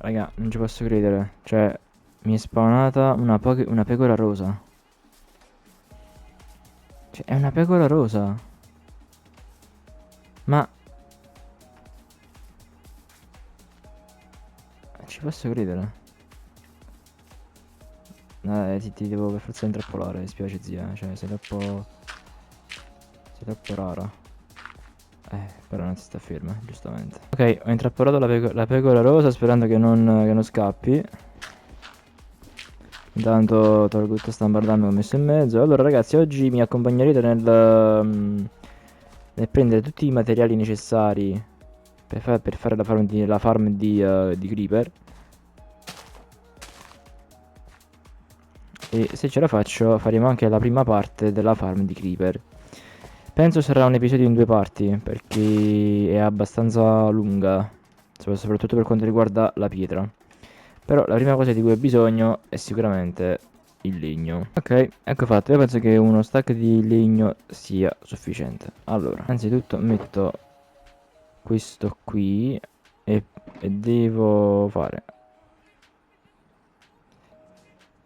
Raga, non ci posso credere. Cioè, mi è spawnata una pecora rosa. Cioè, è una pecora rosa. Ma non ci posso credere. Ti devo per forza intrappolare, mi spiace zia. Cioè, sei troppo... Sei troppo rara. Però non si sta ferma, giustamente. Ok, ho intrappolato la pecora rosa sperando che non scappi. Intanto tolgo tutta sta bardame che ho messo in mezzo. Allora ragazzi, oggi mi accompagnerete nel prendere tutti i materiali necessari per fare la farm di Creeper. E se ce la faccio faremo anche la prima parte della farm di Creeper. Penso sarà un episodio in due parti perché è abbastanza lunga, soprattutto per quanto riguarda la pietra. Però la prima cosa di cui ho bisogno è sicuramente il legno. Ok, ecco fatto. Io penso che uno stack di legno sia sufficiente. Allora, anzitutto metto questo qui e devo fare.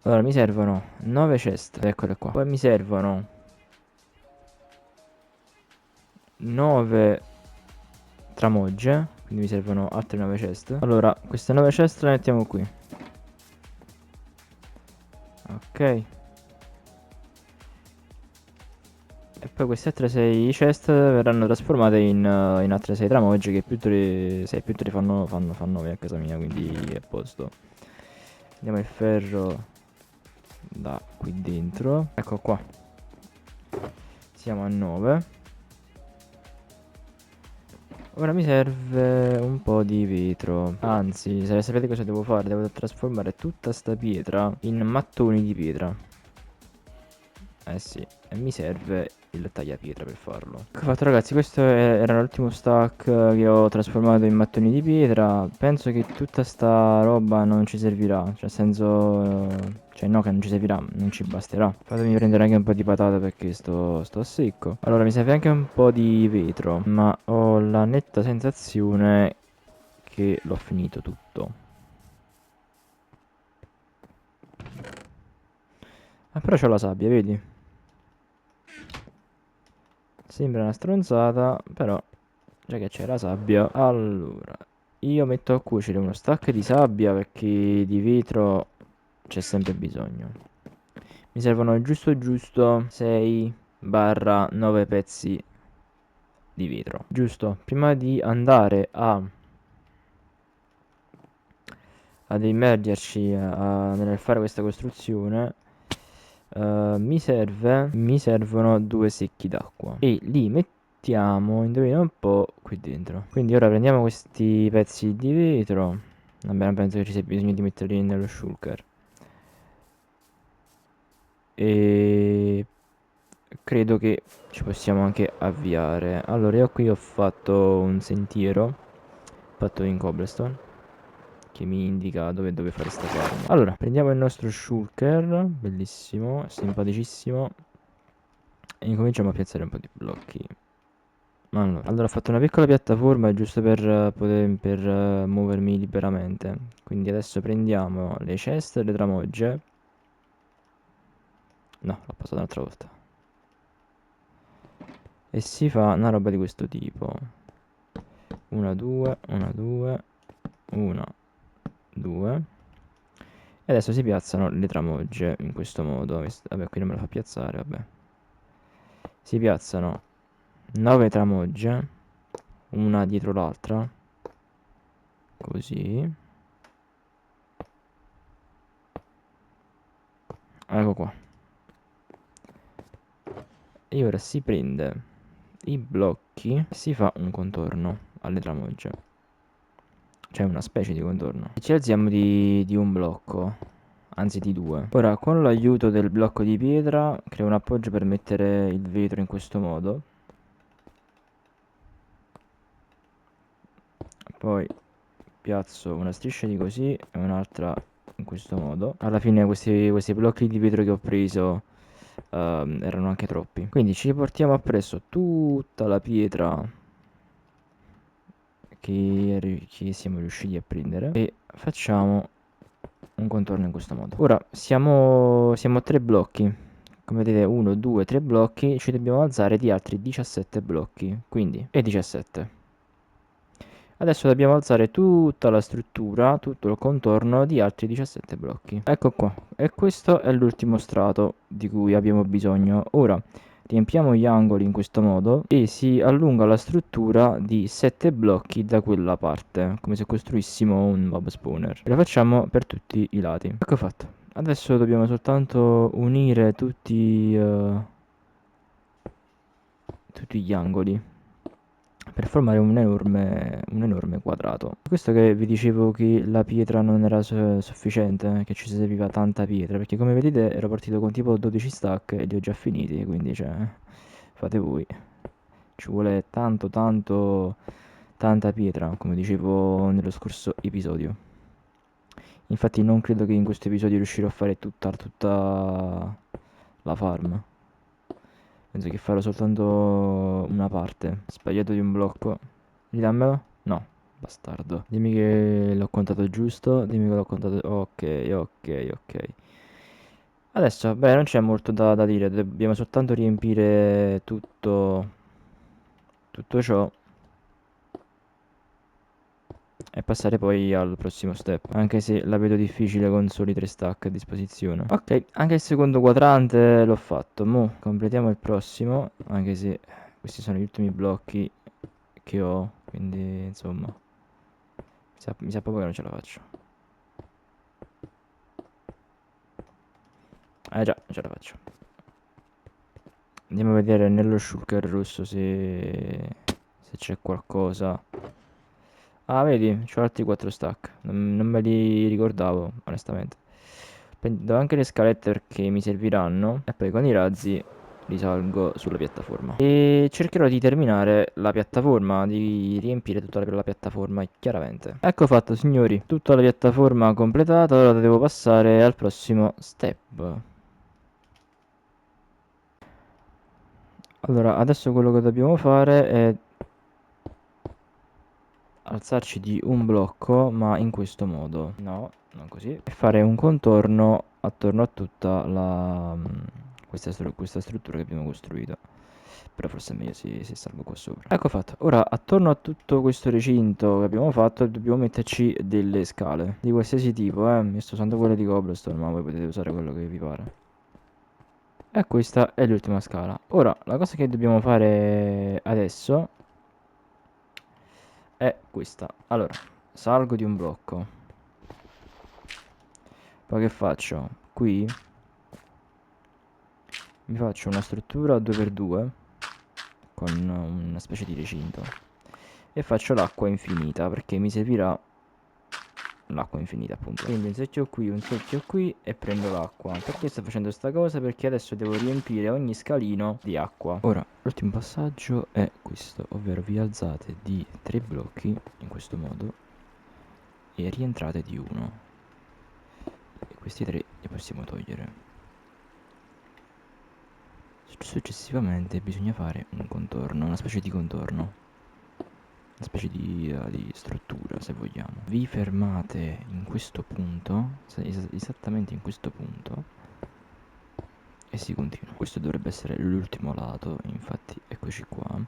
Allora, mi servono 9 ceste, eccole qua. Poi mi servono 9 tramogge, quindi mi servono altre 9 ceste. Allora, queste 9 ceste le mettiamo qui. Ok. E poi queste altre 6 chest verranno trasformate in altre 6 tramogge che più te le, se più te le fanno 9 a casa mia, quindi è a posto. Andiamo il ferro da qui dentro. Ecco qua. Siamo a 9. Ora mi serve un po' di vetro. Anzi, se sapete cosa devo fare, devo trasformare tutta sta pietra in mattoni di pietra. Eh sì, e mi serve il tagliapietra per farlo. Ecco fatto ragazzi, questo era l'ultimo stack che ho trasformato in mattoni di pietra. Penso che tutta sta roba non ci servirà, cioè nel senso... Cioè no che non ci servirà, non ci basterà. Fatemi prendere anche un po' di patate perché sto secco. Allora mi serve anche un po' di vetro, ma ho la netta sensazione che l'ho finito tutto. Ah, però c'ho la sabbia, vedi? Sembra una stronzata, però già che c'è la sabbia. Allora, io metto a cuocere uno stack di sabbia perché di vetro c'è sempre bisogno. Mi servono giusto giusto 6/9 pezzi di vetro. Giusto, prima di andare ad immergerci nel fare questa costruzione, mi servono due secchi d'acqua e li mettiamo, indovina un po', qui dentro. Quindi ora prendiamo questi pezzi di vetro. Vabbè, non penso che ci sia bisogno di metterli nello shulker. E credo che ci possiamo anche avviare. Allora, io qui ho fatto un sentiero fatto in cobblestone che mi indica dove fare sta farm. Allora, prendiamo il nostro shulker, bellissimo, simpaticissimo, e incominciamo a piazzare un po' di blocchi. Allora, ho fatto una piccola piattaforma giusto per muovermi liberamente. Quindi adesso prendiamo le ceste e le tramogge. No, l'ho passato un'altra volta. E si fa una roba di questo tipo. Una, due, una, due, una, due. E adesso si piazzano le tramogge in questo modo. Vabbè, qui non me la fa piazzare, vabbè. Si piazzano 9 tramogge, una dietro l'altra, così. Ecco qua. E ora si prende i blocchi e si fa un contorno alle tramogge. Cioè una specie di contorno. E ci alziamo di un blocco, anzi di due. Ora con l'aiuto del blocco di pietra creo un appoggio per mettere il vetro in questo modo. Poi piazzo una striscia di così e un'altra in questo modo. Alla fine questi blocchi di vetro che ho preso erano anche troppi. Quindi ci portiamo appresso tutta la pietra che siamo riusciti a prendere e facciamo un contorno in questo modo. Ora siamo a 3 blocchi. Come vedete 1, 2, 3 blocchi, ci dobbiamo alzare di altri 17 blocchi, quindi e 17. Adesso dobbiamo alzare tutta la struttura, tutto il contorno di altri 17 blocchi. Ecco qua, e questo è l'ultimo strato di cui abbiamo bisogno. Ora riempiamo gli angoli in questo modo e si allunga la struttura di 7 blocchi da quella parte, come se costruissimo un mob spawner. E lo facciamo per tutti i lati. Ecco fatto. Adesso dobbiamo soltanto unire tutti gli angoli per formare un enorme quadrato. Questo che vi dicevo che la pietra non era sufficiente, che ci serviva tanta pietra, perché come vedete ero partito con tipo 12 stack e li ho già finiti, quindi cioè, fate voi. Ci vuole tanta pietra, come dicevo nello scorso episodio. Infatti non credo che in questo episodio riuscirò a fare tutta la farm. Penso che farò soltanto una parte. Sbagliato di un blocco. Ridammelo? No, bastardo. Dimmi che l'ho contato giusto. Dimmi che l'ho contato. Ok, ok, ok. Adesso, beh, non c'è molto da dire. Dobbiamo soltanto riempire tutto ciò e passare poi al prossimo step. Anche se la vedo difficile con soli 3 stack a disposizione. Ok, anche il secondo quadrante l'ho fatto. Mo' completiamo il prossimo. Anche se questi sono gli ultimi blocchi che ho. Quindi, insomma, mi sa proprio che non ce la faccio. Già, ce la faccio. Andiamo a vedere nello shulker rosso se c'è qualcosa. Ah, vedi, c'ho altri 4 stack. Non me li ricordavo, onestamente. Do anche le scalette perché mi serviranno. E poi con i razzi risalgo sulla piattaforma. E cercherò di terminare la piattaforma, di riempire tutta la piattaforma, chiaramente. Ecco fatto, signori. Tutta la piattaforma completata. Ora devo passare al prossimo step. Allora, adesso quello che dobbiamo fare è alzarci di un blocco, ma in questo modo. No, non così. E fare un contorno attorno a tutta questa struttura che abbiamo costruito. Però forse è meglio se salgo qua sopra. Ecco fatto. Ora, attorno a tutto questo recinto che abbiamo fatto, dobbiamo metterci delle scale. Di qualsiasi tipo, Io sto usando quelle di cobblestone, ma voi potete usare quello che vi pare. E questa è l'ultima scala. Ora, la cosa che dobbiamo fare adesso è questa. Allora, salgo di un blocco. Poi che faccio? Qui mi faccio una struttura 2x2 con una specie di recinto e faccio l'acqua infinita perché mi servirà l'acqua infinita appunto. Quindi un secchio qui e prendo l'acqua. Perché sto facendo questa cosa? Perché adesso devo riempire ogni scalino di acqua. Ora, l'ultimo passaggio è questo, ovvero vi alzate di 3 blocchi in questo modo e rientrate di 1. E questi 3 li possiamo togliere. Successivamente bisogna fare un contorno, una specie di contorno, una specie di struttura se vogliamo. Vi fermate in questo punto, esattamente in questo punto, e si continua. Questo dovrebbe essere l'ultimo lato, infatti eccoci qua.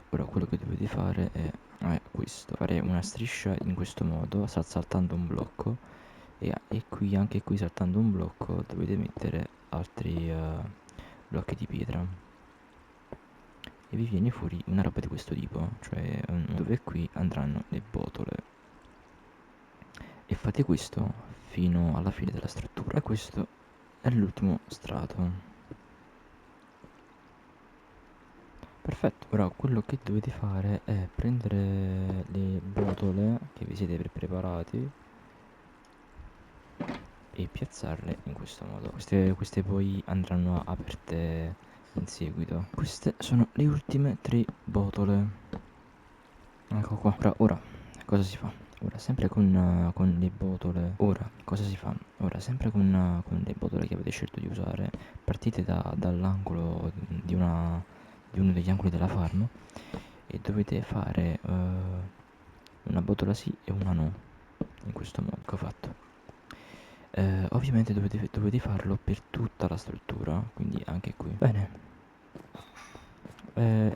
Ora quello che dovete fare è questo, fare una striscia in questo modo, saltando un blocco, e qui anche qui saltando un blocco dovete mettere altri blocchi di pietra e vi viene fuori una roba di questo tipo, cioè dove qui andranno le botole, e fate questo fino alla fine della struttura. E questo è l'ultimo strato. Perfetto, ora quello che dovete fare è prendere le botole che vi siete preparati e piazzarle in questo modo. Queste poi andranno aperte in seguito. Queste sono le ultime 3 botole. Ecco qua. Ora cosa si fa? Ora sempre con le botole. Ora cosa si fa? Ora sempre con le botole che avete scelto di usare. Partite dall'angolo di uno degli angoli della farm e dovete fare una botola sì e una no, in questo modo che ho fatto. Ovviamente dovete farlo per tutta la struttura, quindi anche qui. Bene,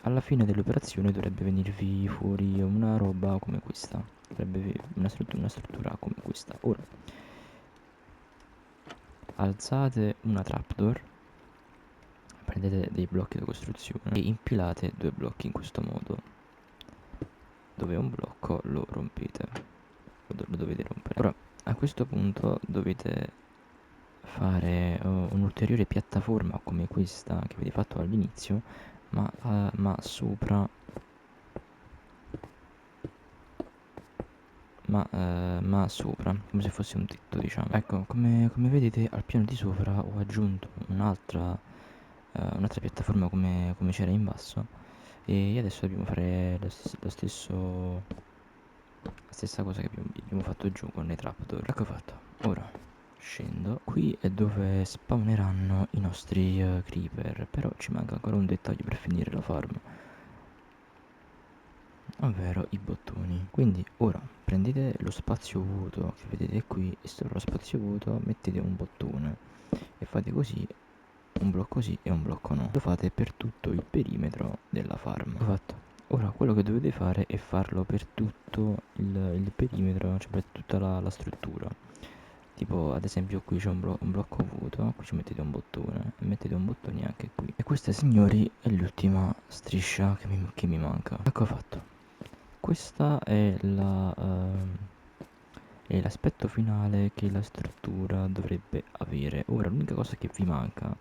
alla fine dell'operazione dovrebbe venirvi fuori una roba come questa, una struttura come questa. Ora, alzate una trapdoor, prendete dei blocchi da costruzione e impilate due blocchi in questo modo, dove un blocco lo rompete, lo dovete rompere. Ora, a questo punto dovete fare un'ulteriore piattaforma come questa che avete fatto all'inizio, ma sopra, ma sopra, come se fosse un tetto, diciamo. Ecco, come vedete al piano di sopra ho aggiunto un'altra piattaforma come c'era in basso, e adesso dobbiamo fare la stessa cosa che abbiamo fatto giù con le trapdoor. Ecco fatto. Ora scendo. Qui è dove spawneranno i nostri creeper, però ci manca ancora un dettaglio per finire la farm, ovvero i bottoni. Quindi ora prendete lo spazio vuoto che vedete qui e sopra lo spazio vuoto mettete un bottone e fate così, un blocco sì e un blocco no. Lo fate per tutto il perimetro della farm. Ho fatto. Ora quello che dovete fare è farlo per tutto il perimetro, cioè per tutta la struttura. Tipo ad esempio qui c'è un blocco vuoto, qui ci mettete un bottone e mettete un bottone anche qui. E questa, signori, è l'ultima striscia che mi manca. Ecco fatto. Questa è l'aspetto finale che la struttura dovrebbe avere. Ora l'unica cosa che vi manca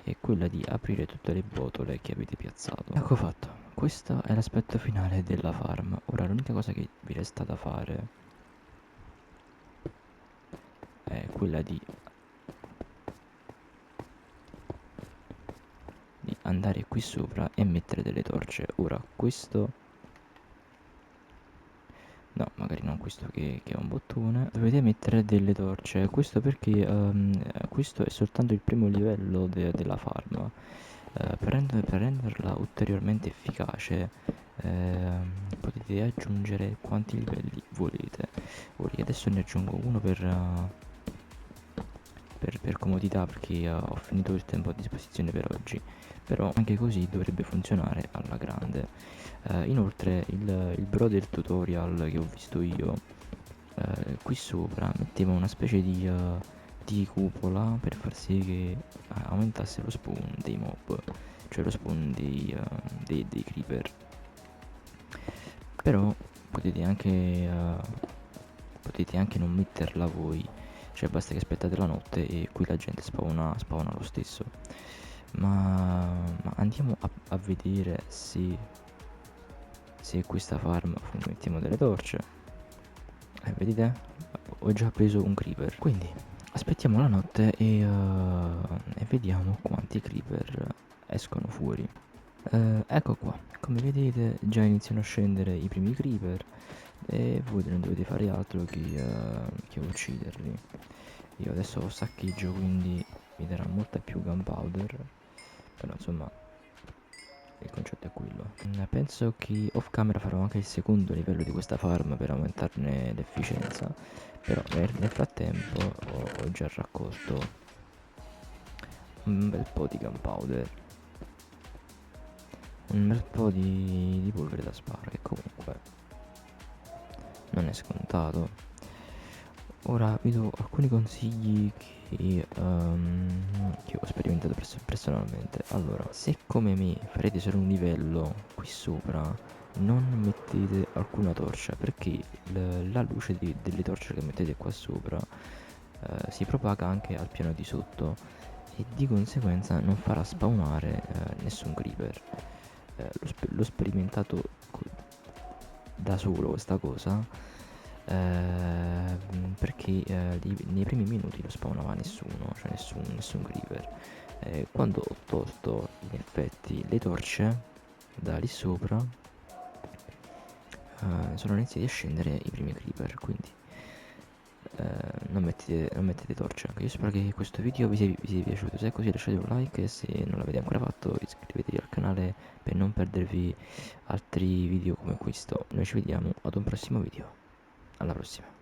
è quella di aprire tutte le botole che avete piazzato. Ecco fatto. Questo è l'aspetto finale della farm. Ora l'unica cosa che vi resta da fare è quella di andare qui sopra e mettere delle torce. Ora questo, no, magari non questo che è un bottone, dovete mettere delle torce. Questo perché questo è soltanto il primo livello della farm. Per renderla ulteriormente efficace, potete aggiungere quanti livelli volete. Ora io adesso ne aggiungo uno per comodità, perché ho finito il tempo a disposizione per oggi, però anche così dovrebbe funzionare alla grande. Inoltre il bro del tutorial che ho visto io, qui sopra metteva una specie di cupola per far sì che aumentasse lo spawn dei mob, cioè lo spawn dei creeper. Però potete anche non metterla voi, cioè basta che aspettate la notte e qui la gente spawna lo stesso. Ma andiamo a vedere se questa farm mettiamo delle torce. Vedete? Ho già preso un creeper. Quindi aspettiamo la notte e vediamo quanti creeper escono fuori. Ecco qua, come vedete già iniziano a scendere i primi creeper e voi non dovete fare altro che ucciderli. Io adesso ho saccheggio, quindi mi darà molta più gunpowder, però insomma il concetto è quello. Penso che off camera farò anche il secondo livello di questa farm per aumentarne l'efficienza, però nel frattempo ho già raccolto un bel po' di gunpowder, un bel po' di polvere da sparo, che comunque non è scontato. Ora vi do alcuni consigli che ho sperimentato personalmente. Allora, se come me farete solo un livello qui sopra, non mettete alcuna torcia, perché la luce delle torce che mettete qua sopra si propaga anche al piano di sotto e di conseguenza non farà spawnare nessun creeper. L'ho sperimentato da solo questa cosa, perché nei primi minuti non spawnava nessuno, cioè nessun creeper. Quando ho tolto in effetti le torce da lì sopra, sono iniziati a scendere i primi creeper, quindi non mettete torce anche. Io spero che questo video vi sia piaciuto. Se è così lasciate un like, e se non l'avete ancora fatto iscrivetevi al canale per non perdervi altri video come questo. Noi ci vediamo ad un prossimo video. Alla prossima.